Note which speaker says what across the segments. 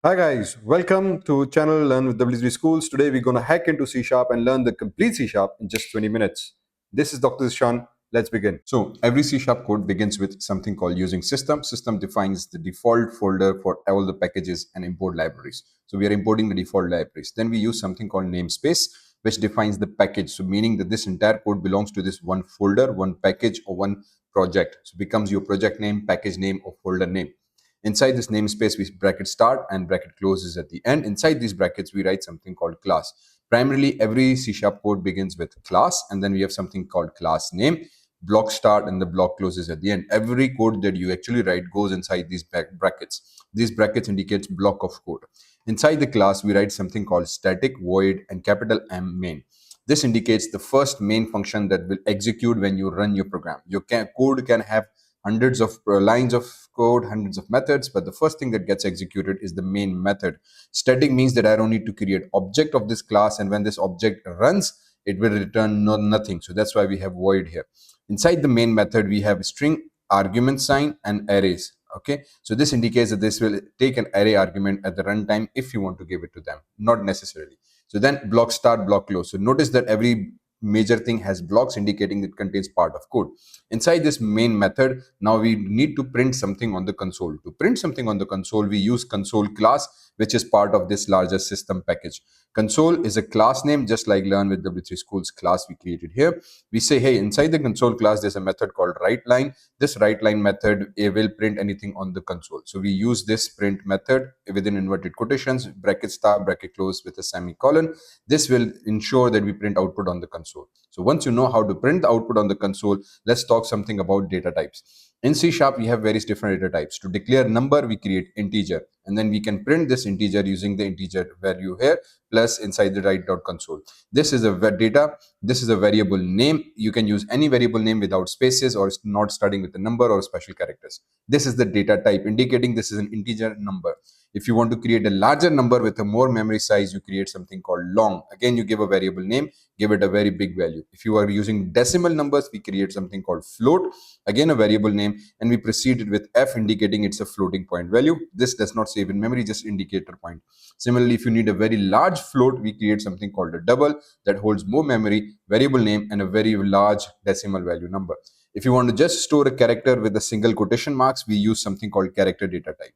Speaker 1: Hi guys, welcome to channel Learn with WZ Schools. Today we're going to hack into C Sharp and learn the complete C Sharp in just 20 minutes. This is Dr. Zishan. Let's begin. So every C Sharp code begins with something called using system. System defines the default folder for all the packages and import libraries. So we are importing the default libraries. Then we use something called namespace, which defines the package. So meaning that this entire code belongs to this one folder, one package or one project. So it becomes your project name, package name or folder name. Inside this namespace, we bracket start and bracket closes at the end. Inside these brackets, we write something called class. Primarily, every C Sharp code begins with class, and then we have something called class name, block start, and the block closes at the end. Every code that you actually write goes inside these brackets. These brackets indicates block of code. Inside the class, we write something called static void and capital M main. This indicates the first main function that will execute when you run your program. Your code can have hundreds of lines of code, hundreds of methods, but the first thing that gets executed is the main method. Static means that I don't need to create object of this class, and when this object runs, it will return nothing. So that's why we have void here. Inside the main method, we have string, argument sign, and arrays. Okay, so this indicates that this will take an array argument at the runtime if you want to give it to them, not necessarily. So then block start, block close. So notice that every major thing has blocks indicating it contains part of code. Inside this main method, now we need to print something on the console. To print something on the console, we use console class, which is part of this larger system package. Console is a class name, just like Learn with W3 Schools class we created here. We say, hey, inside the console class, there's a method called writeLine. This writeLine method will print anything on the console. So we use this print method within inverted quotations, bracket start, bracket close with a semicolon. This will ensure that we print output on the console. So once you know how to print the output on the console, let's talk something about data types. In C Sharp, we have various different data types. To declare number, we create integer, and then we can print this integer using the integer value here plus inside the write.console. This is a data. This is a variable name. You can use any variable name without spaces or not starting with a number or special characters. This is the data type, indicating this is an integer number. If you want to create a larger number with a more memory size, you create something called long. Again, you give a variable name, give it a very big value. If you are using decimal numbers, we create something called float, again a variable name, and we proceeded with f, indicating it's a floating point value. This does not save in memory, just indicator point. Similarly, if you need a very large float, we create something called a double that holds more memory, variable name, and a very large decimal value number. If you want to just store a character with a single quotation marks, we use something called character data type.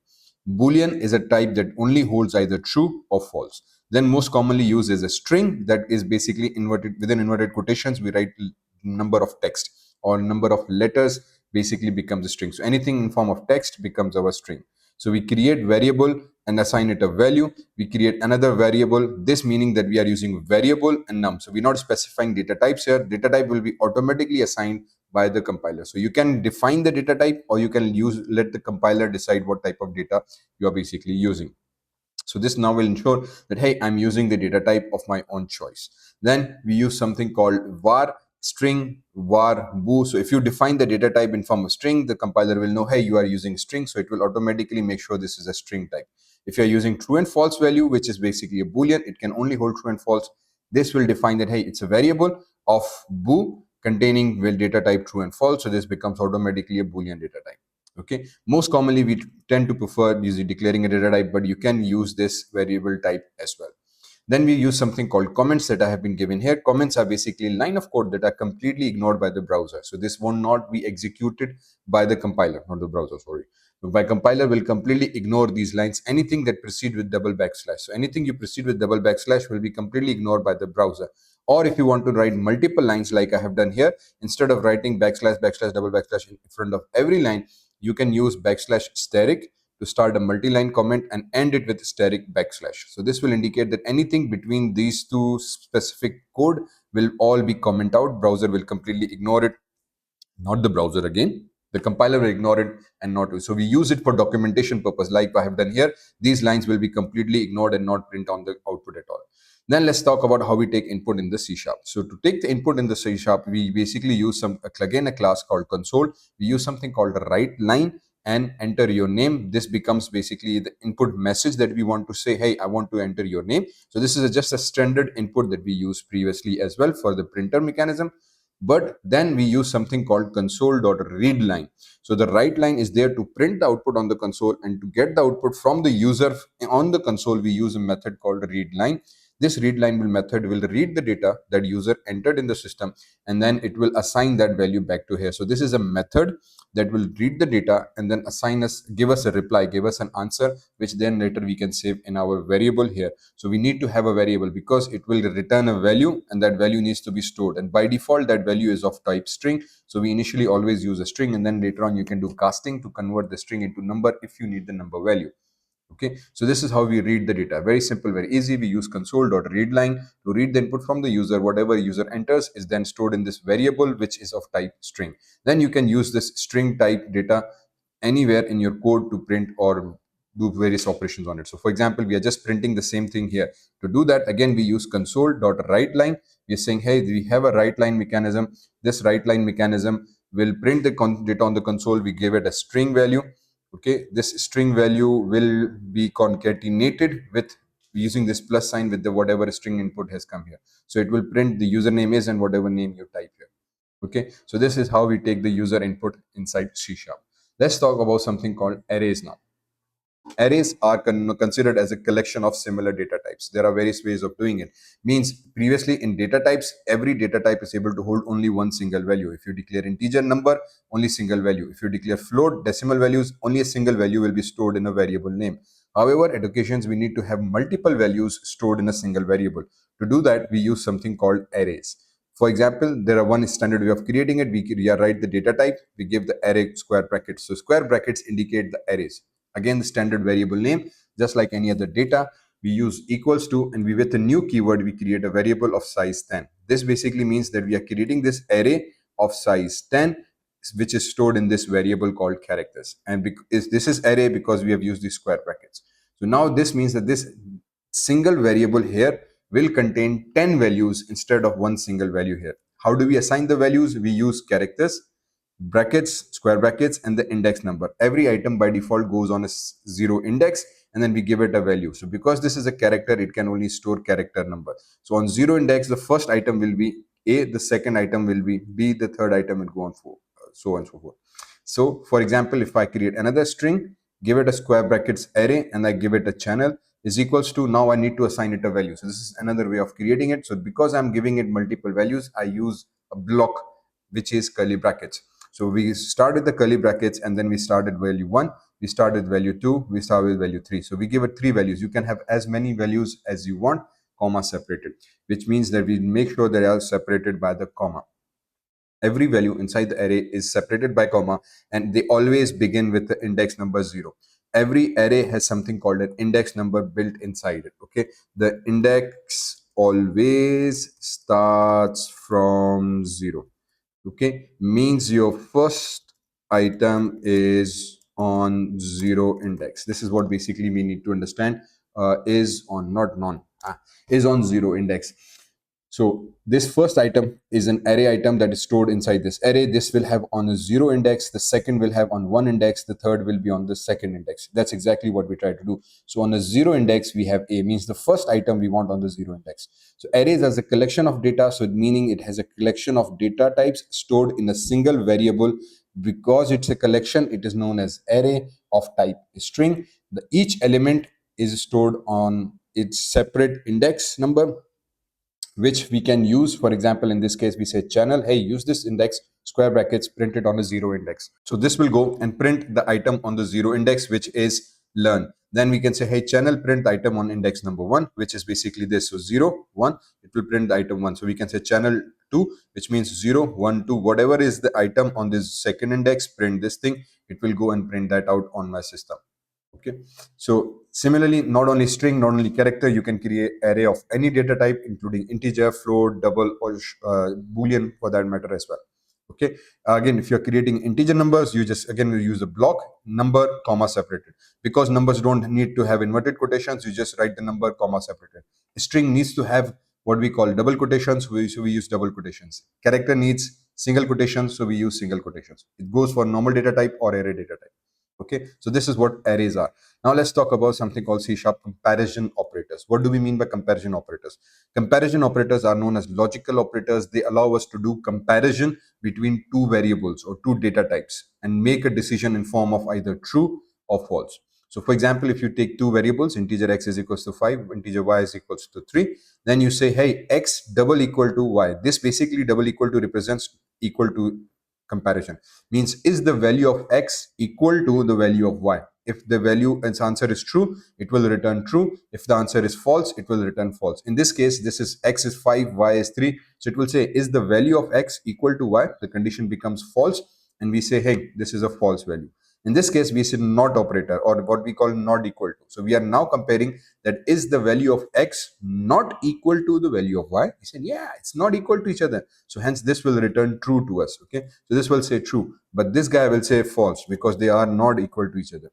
Speaker 1: Boolean is a type that only holds either true or false. Then most commonly used is a string, that is basically inverted, within inverted quotations we write number of text, or number of letters basically becomes a string. So anything in form of text becomes our string. So we create variable and assign it a value. We create another variable, this meaning that we are using variable and num. So we're not specifying data types here. Data type will be automatically assigned by the compiler. So you can define the data type, or you can let the compiler decide what type of data you are basically using. So this now will ensure that, hey, I'm using the data type of my own choice. Then we use something called var string, var bool. So if you define the data type in form of string, the compiler will know, hey, you are using string. So it will automatically make sure this is a string type. If you're using true and false value, which is basically a boolean, it can only hold true and false. This will define that, hey, it's a variable of bool containing data type true and false. So this becomes automatically a boolean data type. Okay, most commonly we tend to prefer using declaring a data type, but you can use this variable type as well. Then we use something called comments that I have been given here. Comments are basically a line of code that are completely ignored by the browser. So this will not be executed by the compiler, not the browser, sorry. So by compiler will completely ignore these lines, anything that proceed with double backslash. So anything you proceed with double backslash will be completely ignored by the browser. Or if you want to write multiple lines like I have done here, instead of writing backslash, backslash, double backslash in front of every line, you can use backslash steric to start a multi-line comment and end it with steric backslash. So this will indicate that anything between these two specific code will all be comment out. Browser will completely ignore it, not the browser again. The compiler will ignore it and not. So we use it for documentation purpose, like I have done here. These lines will be completely ignored and not print on the output at all. Then let's talk about how we take input in the C Sharp. So to take the input in the C Sharp, we basically use again a class called console. We use something called a writeLine and enter your name. This becomes basically the input message that we want to say, hey, I want to enter your name. So this is just a standard input that we used previously as well for the printer mechanism. But then we use something called console.read line. So the write line is there to print the output on the console, and to get the output from the user on the console, we use a method called read line. This read line method will read the data that user entered in the system, and then it will assign that value back to here. So this is a method that will read the data and then give us a reply, give us an answer, which then later we can save in our variable here. So we need to have a variable because it will return a value, and that value needs to be stored. And by default, that value is of type string. So we initially always use a string, and then later on you can do casting to convert the string into number if you need the number value. Okay, so this is how we read the data. Very simple, very easy. We use console.readline to read the input from the user. Whatever user enters is then stored in this variable, which is of type string. Then you can use this string type data anywhere in your code to print or do various operations on it. So for example, we are just printing the same thing here. To do that, again, we use console.writeLine. We are saying, hey, we have a write line mechanism. This write line mechanism will print the data on the console. We give it a string value. Okay, this string value will be concatenated with using this plus sign with the whatever string input has come here. So it will print the username is and whatever name you type here. Okay, so this is how we take the user input inside C#. Let's talk about something called arrays now. Arrays are considered as a collection of similar data types. There are various ways of doing it. Means previously in data types, every data type is able to hold only one single value. If you declare integer number, only single value. If you declare float, decimal values, only a single value will be stored in a variable name. However, at occasions we need to have multiple values stored in a single variable. To do that, we use something called arrays. For example, there are one standard way of creating it. We write the data type, we give the array square brackets. So square brackets indicate the arrays. Again, the standard variable name, just like any other data, we use equals to, and we with a new keyword, we create a variable of size 10. This basically means that we are creating this array of size 10, which is stored in this variable called characters. And this is array because we have used these square brackets. So now this means that this single variable here will contain 10 values instead of one single value here. How do we assign the values? We use characters, brackets, square brackets, and the index number. Every item by default goes on a 0 index, and then we give it a value. So because this is a character, it can only store character number. So on 0 index, the first item will be A, the second item will be B, the third item will go on so on and so forth. So for example, if I create another string, give it a square brackets array, and I give it a channel is equals to, now I need to assign it a value. So this is another way of creating it. So because I'm giving it multiple values, I use a block which is curly brackets. So we started the curly brackets, and then we started value 1, we started value 2, we start with value 3. So we give it 3 values. You can have as many values as you want, comma separated, which means that we make sure they are separated by the comma. Every value inside the array is separated by comma, and they always begin with the index number 0. Every array has something called an index number built inside it. Okay, the index always starts from 0. Okay, means your first item is on 0 index. This is what basically we need to understand. Is on, not non, is on 0 index. So this first item is an array item that is stored inside this array. This will have on a 0 index, the second will have on 1 index, the third will be on the second index. That's exactly what we try to do. So on a 0 index, we have A, means the first item we want on the 0 index. So arrays as a collection of data, so meaning it has a collection of data types stored in a single variable. Because it's a collection, it is known as array of type string. Each element is stored on its separate index number, which we can use. For example, in this case, we say channel, hey, use this index, square brackets, print it on a 0 index. So this will go and print the item on the 0 index, which is learn. Then we can say, hey, channel, print the item on index number 1, which is basically this. So 0, 1, it will print the item 1. So we can say channel 2, which means 0, 1, 2, whatever is the item on this second index, print this thing. It will go and print that out on my system. Okay, so similarly, not only string, not only character, you can create array of any data type, including integer, float, double, or boolean for that matter as well. Okay, again, if you're creating integer numbers, you just again use a block, number, comma separated. Because numbers don't need to have inverted quotations, you just write the number, comma separated. String needs to have what we call double quotations, so we use double quotations. Character needs single quotations, so we use single quotations. It goes for normal data type or array data type. Okay, so this is what arrays are. Now let's talk about something called C sharp comparison operators. What do we mean by comparison operators? Comparison operators are known as logical operators. They allow us to do comparison between two variables or two data types and make a decision in form of either true or false. So for example, if you take two variables, integer x is equals to 5, integer y is equals to 3, then you say, hey, x double equal to y. This basically double equal to represents equal to comparison. Means is the value of x equal to the value of y? If the value its answer is true, it will return true. If the answer is false, it will return false. In this case, this is x is 5, y is 3. So it will say, is the value of x equal to y? The condition becomes false, and we say, hey, this is a false value. In this case, we say not operator, or what we call not equal to. So we are now comparing that is the value of x not equal to the value of y. We said, yeah, it's not equal to each other. So hence this will return true to us. Okay. So this will say true, but this guy will say false because they are not equal to each other.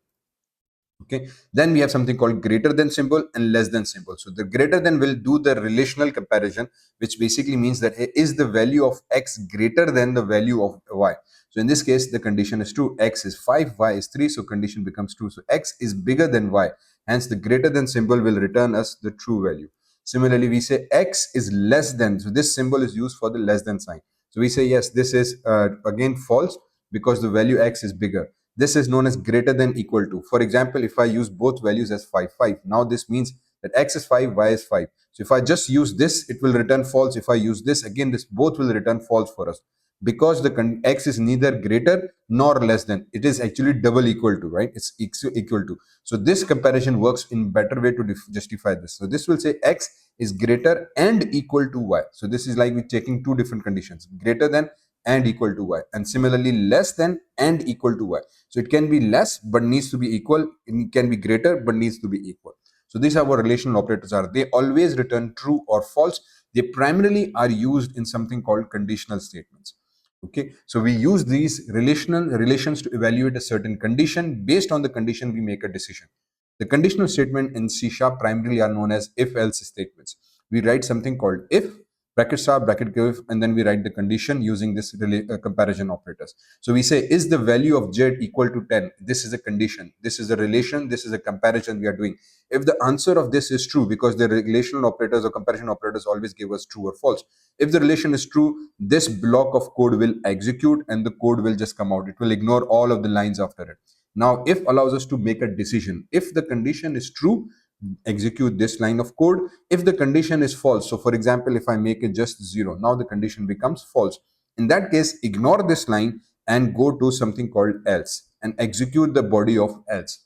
Speaker 1: Okay, then we have something called greater than symbol and less than symbol. So the greater than will do the relational comparison, which basically means that hey, is the value of x greater than the value of y? So in this case, the condition is true. X is 5, y is 3, so condition becomes true. So x is bigger than y, hence the greater than symbol will return us the true value. Similarly, we say x is less than, so this symbol is used for the less than sign. So we say yes, this is again false because the value x is bigger. This is known as greater than equal to. For example, if I use both values as 5, 5, now this means that x is 5, y is 5. So if I just use this, it will return false. If I use this, again, this both will return false for us because the x is neither greater nor less than. It is actually double equal to, right? It's equal to. So this comparison works in better way to justify this. So this will say x is greater and equal to y. So this is like we're taking two different conditions, greater than and equal to y, and similarly less than and equal to y. So it can be less but needs to be equal. It can be greater but needs to be equal. So these are what relational operators are. They always return true or false. They primarily are used in something called conditional statements. Okay, so we use these relational relations to evaluate a certain condition. Based on the condition, we make a decision. The conditional statement in C sharp primarily are known as if-else statements. We write something called if, bracket star, bracket give, and then we write the condition using this comparison operators. So we say, is the value of z equal to 10? This is a condition. This is a relation. This is a comparison we are doing. If the answer of this is true, because the relational operators or comparison operators always give us true or false. If the relation is true, this block of code will execute and the code will just come out. It will ignore all of the lines after it. Now, if allows us to make a decision. If the condition is true, execute this line of code. If the condition is false, so for example, if I make it just 0, now the condition becomes false. In that case, ignore this line and go to something called else and execute the body of else.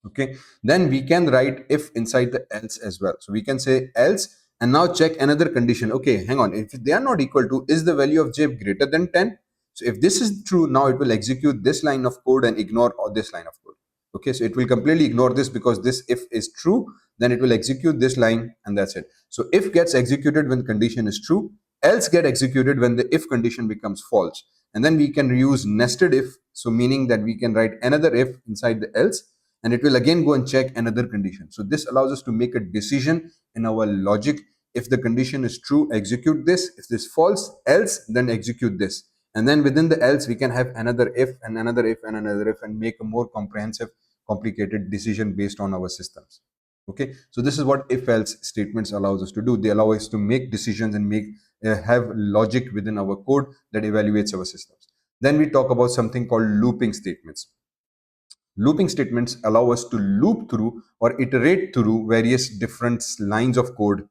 Speaker 1: Okay, then we can write if inside the else as well. So we can say else and now check another condition. Okay, hang on, if they are not equal to, is the value of j greater than 10? So if this is true, now it will execute this line of code and ignore this line of code. Okay, so it will completely ignore this because this if is true, then it will execute this line and that's it. So if gets executed when condition is true, else get executed when the if condition becomes false. And then we can use nested if, so meaning that we can write another if inside the else and it will again go and check another condition. So this allows us to make a decision in our logic. If the condition is true, execute this. If this false, else, then execute this. And then within the else, we can have another if and another if and another if and make a more comprehensive, complicated decision based on our systems. Okay, so this is what if else statements allows us to do. They allow us to make decisions and make have logic within our code that evaluates our systems. Then we talk about something called looping statements. Looping statements allow us to loop through or iterate through various different lines of code.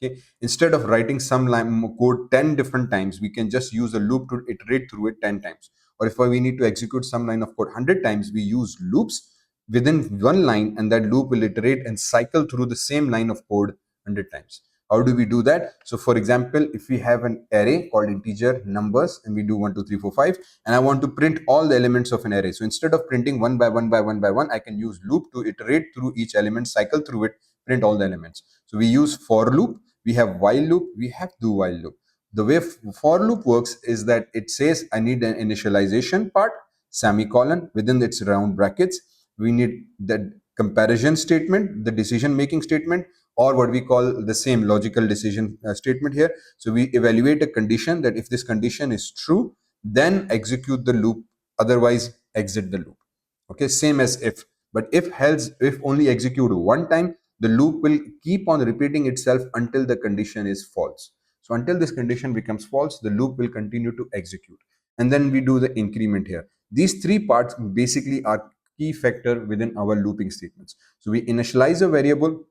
Speaker 1: Okay, instead of writing some line code 10 different times, we can just use a loop to iterate through it 10 times. Or if we need to execute some line of code 100 times, we use loops within one line, and that loop will iterate and cycle through the same line of code 100 times. How do we do that? So for example, if we have an array called integer numbers and we do 1 2 3 4 5, and I want to print all the elements of an array, so instead of printing one by one by one by one, I can use loop to iterate through each element, cycle through it, print all the elements. So we use for loop, we have while loop, we have do while loop. The way for loop works is that it says I need an initialization part, semicolon, within its round brackets. We need the comparison statement, the decision making statement, or what we call the same logical decision statement here. So we evaluate a condition that if this condition is true, then execute the loop, otherwise exit the loop. Okay, same as if. But if only execute one time, the loop will keep on repeating itself until the condition is false. So until this condition becomes false, the loop will continue to execute. And then we do the increment here. These three parts basically are key factor within our looping statements. So we initialize a variable,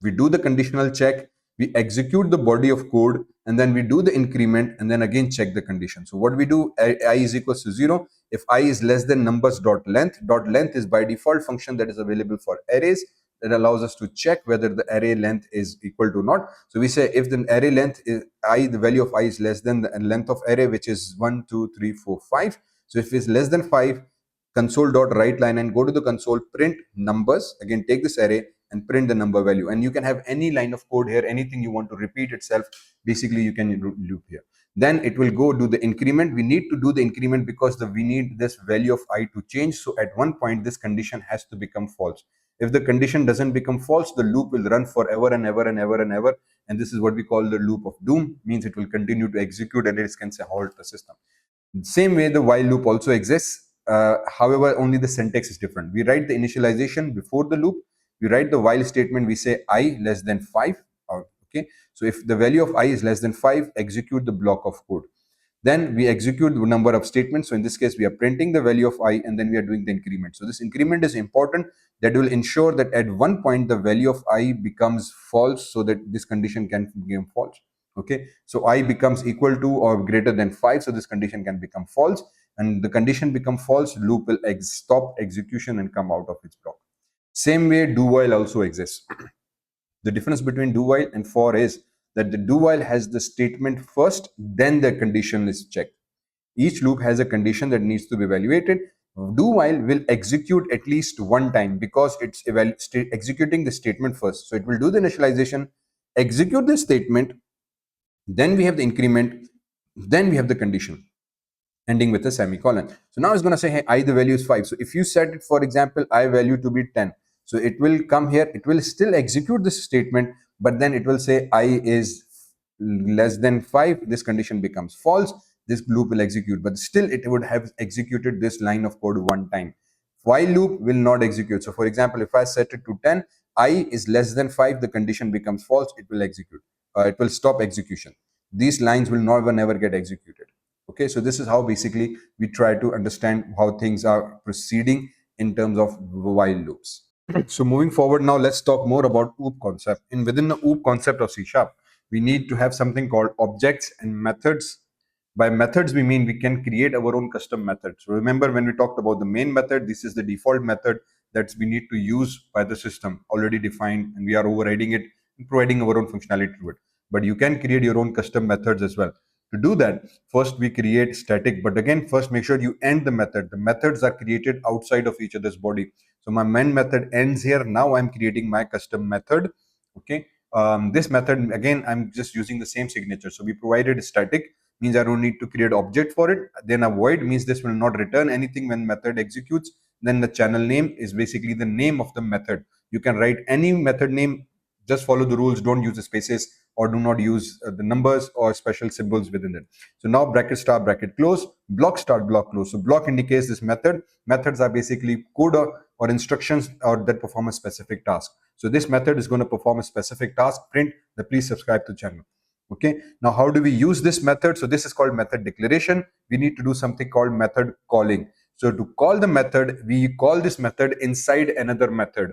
Speaker 1: we do the conditional check, we execute the body of code, and then we do the increment, and then again check the condition. So what we do, I is equals to 0. If I is less than numbers dot length is by default function that is available for arrays, that allows us to check whether the array length is equal to not. So we say if the array length is I, the value of I is less than the length of array, which is 1 2 3 4 5. So if it's less than 5, console dot write line and go to the console, print numbers, again take this array and print the number value. And you can have any line of code here, anything you want to repeat itself, basically you can loop here. Then it will go do the increment. We need to do the increment because we need this value of I to change. So at one point this condition has to become false. If the condition doesn't become false, the loop will run forever and ever and ever and ever, and this is what we call the loop of doom. Means it will continue to execute and it can say halt the system. Same way the while loop also exists. However, only the syntax is different. We write the initialization before the loop. We write the while statement. We say I less than 5. Okay. So if the value of I is less than 5, execute the block of code. Then we execute the number of statements. So in this case, we are printing the value of I and then we are doing the increment. So this increment is important. That will ensure that at one point the value of I becomes false so that this condition can become false. Okay, so I becomes equal to or greater than 5, so this condition can become false, and the condition become false, loop will stop execution and come out of its block. Same way do while also exists. The difference between do while and for is that the do while has the statement first, then the condition is checked. Each loop has a condition that needs to be evaluated. Do while will execute at least one time because it's executing the statement first. So it will do the initialization, execute the statement, then we have the increment, then we have the condition ending with a semicolon. So now it's going to say, hey, I the value is 5. So if you set it, for example, I value to be 10. So it will come here, it will still execute this statement, but then it will say I is less than 5. This condition becomes false. This loop will execute, but still it would have executed this line of code one time. While loop will not execute. So for example, if I set it to 10, I is less than 5, the condition becomes false, it will execute. It will stop execution. These lines will never get executed. Okay, so this is how basically we try to understand how things are proceeding in terms of while loops. So moving forward now, let's talk more about OOP concept. And within the OOP concept of C#, we need to have something called objects and methods. By methods, we mean we can create our own custom methods. So remember when we talked about the main method, this is the default method that we need to use by the system, already defined, and we are overriding it and providing our own functionality to it. But you can create your own custom methods as well. To do that, first we create static, but again, first make sure you end the method. The methods are created outside of each other's body. So my main method ends here. Now I'm creating my custom method. Okay. This method, again, I'm just using the same signature. So we provided static, means I don't need to create object for it. Then a void means this will not return anything when method executes. Then the channel name is basically the name of the method. You can write any method name, just follow the rules, don't use the spaces or do not use the numbers or special symbols within it. So now bracket start, bracket close, block start, block close. So block indicates this method. Methods are basically code or instructions or that perform a specific task. So this method is going to perform a specific task. Print the please subscribe to channel. Okay, now how do we use this method? So this is called method declaration. We need to do something called method calling. So to call the method, we call this method inside another method.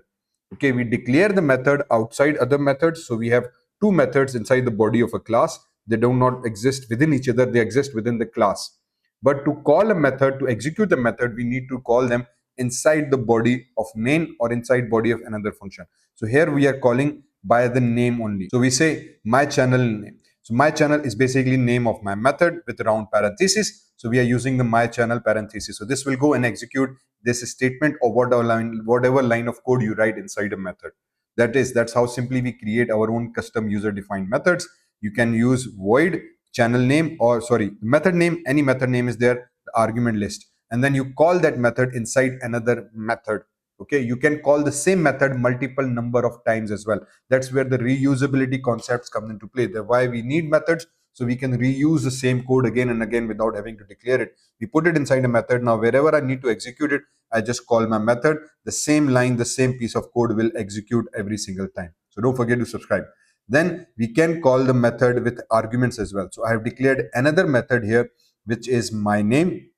Speaker 1: Okay, we declare the method outside other methods. So we have two methods inside the body of a class. They do not exist within each other, they exist within the class. But to call a method, to execute a method, we need to call them inside the body of main or inside body of another function. So here we are calling by the name only. So we say my channel name. So my channel is basically name of my method with round parenthesis. So we are using the my channel parenthesis. So this will go and execute this statement or whatever line of code you write inside a method. That's how simply we create our own custom user defined methods. You can use void channel name or method name. Any method name is there, the argument list, and then you call that method inside another method. Okay, you can call the same method multiple number of times as well. That's where the reusability concepts come into play. That's why we need methods, so we can reuse the same code again and again without having to declare it. We put it inside a method. Now wherever I need to execute it, I just call my method. The same line, the same piece of code will execute every single time. So don't forget to subscribe. Then we can call the method with arguments as well. So I have declared another method here, which is my name.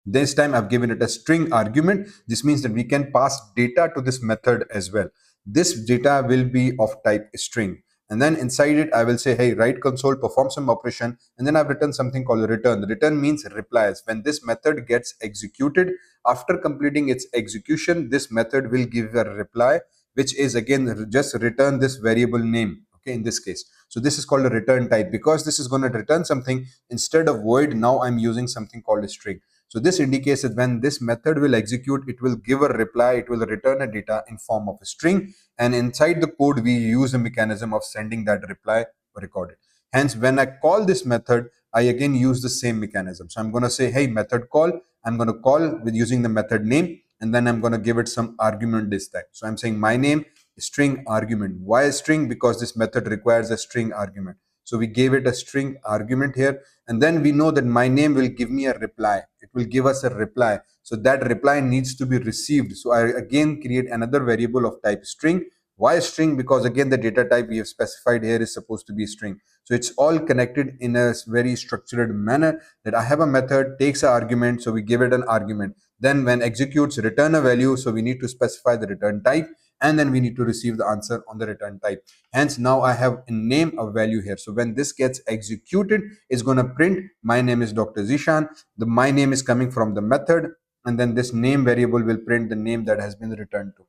Speaker 1: This time I've given it a string argument. This means that we can pass data to this method as well. This data will be of type string. And then inside it, I will say, hey, write console, perform some operation. And then I've written something called return. Return means replies. When this method gets executed, after completing its execution, this method will give a reply, which is again just return this variable name. Okay, in this case. So this is called a return type. Because this is going to return something, instead of void, now I'm using something called a string. So this indicates that when this method will execute, it will give a reply, it will return a data in form of a string. And inside the code, we use a mechanism of sending that reply recorded. Hence, when I call this method, I again use the same mechanism. So I'm going to say, hey, method call. I'm going to call with using the method name, and then I'm going to give it some argument this time. So I'm saying my name, string argument. Why a string? Because this method requires a string argument. So we gave it a string argument here, and then we know that my name will give me a reply. It will give us a reply. So that reply needs to be received. So I again create another variable of type string. Why string? Because again, the data type we have specified here is supposed to be string. So it's all connected in a very structured manner, that I have a method, takes an argument, so we give it an argument. Then when executes, return a value, so we need to specify the return type, and then we need to receive the answer on the return type. Hence, now I have a name, a value here. So when this gets executed, it's going to print my name is Dr. Zishan. The my name is coming from the method, and then this name variable will print the name that has been returned to me.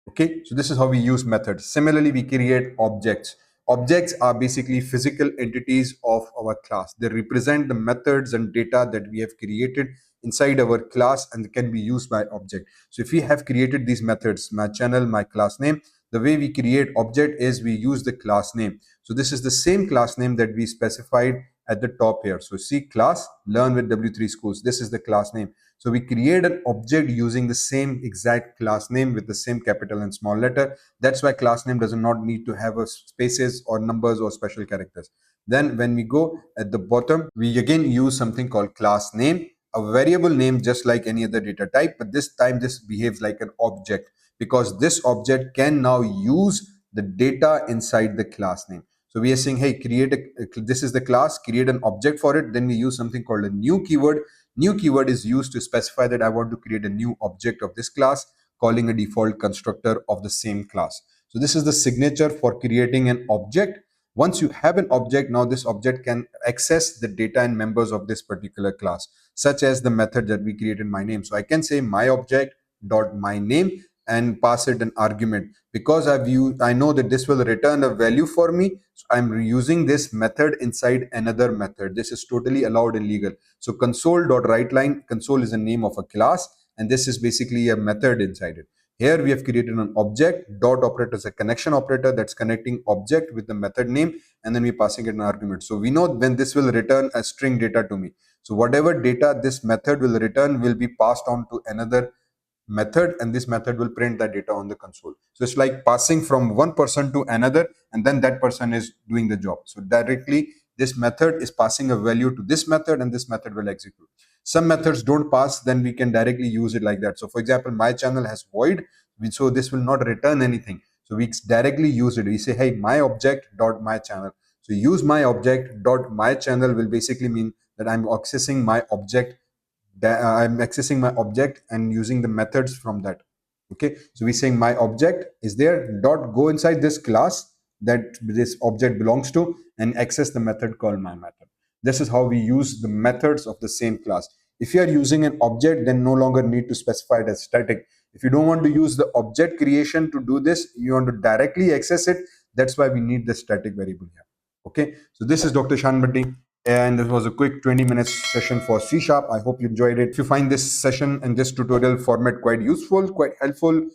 Speaker 1: Okay, so this is how we use methods. Similarly, we create objects. Objects are basically physical entities of our class. They represent the methods and data that we have created inside our class and can be used by object. So if we have created these methods, my channel, my class name, the way we create object is we use the class name. So this is the same class name that we specified at the top here. So see class, learn with W3 schools. This is the class name. So we create an object using the same exact class name with the same capital and small letter. That's why class name does not need to have a spaces or numbers or special characters. Then when we go at the bottom, we again use something called class name, a variable name just like any other data type, but this time this behaves like an object because this object can now use the data inside the class name. So we are saying, hey, create this is the class, create an object for it. Then we use something called a new keyword. New keyword is used to specify that I want to create a new object of this class, calling a default constructor of the same class. So this is the signature for creating an object. Once you have an object, now this object can access the data and members of this particular class, such as the method that we created my name. So I can say my object dot my name and pass it an argument. Because I know that this will return a value for me, so I'm using this method inside another method. This is totally allowed and legal. So console.writeLine, console is the name of a class, and this is basically a method inside it. Here we have created an object. Dot operator is a connection operator that's connecting object with the method name, and then we're passing it an argument. So we know when this will return a string data to me. So whatever data this method will return will be passed on to another method, and this method will print that data on the console. So it's like passing from one person to another, and then that person is doing the job. So directly this method is passing a value to this method, and this method will execute. Some methods don't pass, then we can directly use it like that. So for example, my channel has void, so this will not return anything. So we directly use it. We say, hey, my object dot my channel. So use my object dot my channel will basically mean that I'm accessing my object, I'm accessing my object and using the methods from that. Okay, so we're saying my object is there, dot go inside this class that this object belongs to and access the method called my method. This is how we use the methods of the same class. If you are using an object, then no longer need to specify it as static. If you don't want to use the object creation to do this, you want to directly access it, that's why we need the static variable here. Okay, so this is Dr. Shanbhatti, and this was a quick 20 minutes session for C Sharp. I hope you enjoyed it. If you find this session and this tutorial format quite useful, quite helpful,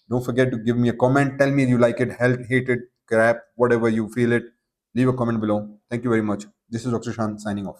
Speaker 1: don't forget to give me a comment. Tell me you like it, hate it, crap, whatever you feel it. Leave a comment below. Thank you very much. This is Dr. Shan signing off.